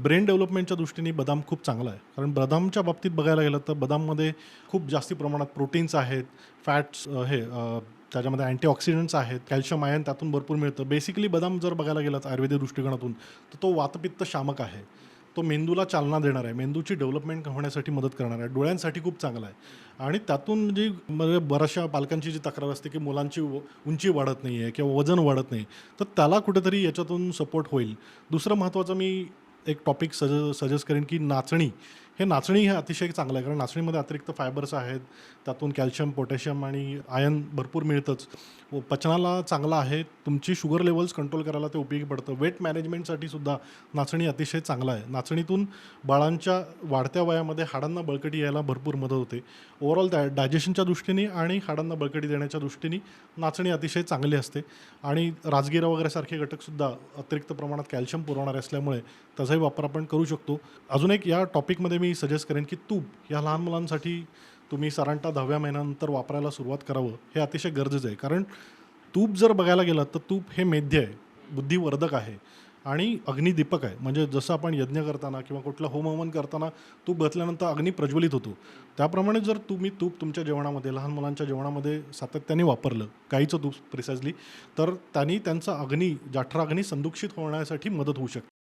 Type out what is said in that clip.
Brain डेव्हलपमेंटच्या दृष्टीने बदाम खूप चांगला आहे. कारण बदामच्या बाबतीत बघायला गेलं तर बदाममध्ये खूप जास्ती प्रमाणात प्रोटीन्स आहेत, फॅट्स त्याच्यामध्ये अँटीऑक्सिडंट्स आहेत, कॅल्शियम आयर्न त्यातून भरपूर मिळतं. बेसिकली बदाम जर बघायला गेलात आयुर्वेदिक दृष्टिकोनातून, तर तो वातपित्त शामक आहे. तो मेंदूला चालना देणार आहे. मेंदूची डेव्हलपमेंट होण्यासाठी मदत करणार आहे. डोळ्यांसाठी खूप चांगला आहे आणि त्यातून जी म्हणजे बऱ्याचशा पालकांची जी तक्रार असते, की मुलांची उंची वाढत नाही आहे किंवा वजन वाढत नाही, तर त्याला कुठेतरी याच्यातून सपोर्ट होईल. दुसरं महत्त्वाचं मी एक टॉपिक सजेस्ट करेन, की नाचणी. नाचणी हे अतिशय चांगलं आहे, कारण नाचणीमध्ये अतिरिक्त फायबर्स आहेत. त्यातून कॅल्शियम, पोटॅशियम आणि आयर्न भरपूर मिळतंच. पचनाला चांगलं आहे. तुमची शुगर लेव्हल्स कंट्रोल करायला ते उपयोगी पडतं. वेट मॅनेजमेंटसाठी सुद्धा नाचणी अतिशय चांगलं आहे. नाचणीतून बाळांच्या वाढत्या वयामध्ये हाडांना बळकटी यायला भरपूर मदत होते. ओव्हरऑल डायजेशनच्या दृष्टीने आणि हाडांना बळकटी देण्याच्या दृष्टीने नाचणी अतिशय चांगली असते आणि राजगिरा वगैरे सारखे घटकसुद्धा अतिरिक्त प्रमाणात कॅल्शियम पुरवणारे असल्यामुळे त्याचाही वापर आपण करू शकतो. अजून एक या टॉपिकमध्ये मी सजेस्ट करेन, की तूप या लहान मुलांसाठी तुम्ही साधारणतः 10व्या महिन्यानंतर वापरायला सुरुवात करावं, हे अतिशय गरजेचं आहे. कारण तूप जर बघायला गेलात तर तूप हे मेद्य आहे, बुद्धिवर्धक आहे आणि अग्निदीपक आहे. म्हणजे जसं आपण यज्ञ करताना किंवा कुठलं होम-हवन करताना तूप घातल्यानंतर अग्नी प्रज्वलित होतो. त्याप्रमाणे जर तुम्ही तूप तुमच्या जेवणामध्ये, लहान मुलांच्या जेवणामध्ये सातत्याने वापरलं, गाईचं तूप प्रिसाइजली, तर त्यांनी त्यांचा अग्नी, जठराग्नी संदूषित होण्यासाठी मदत होऊ शकते.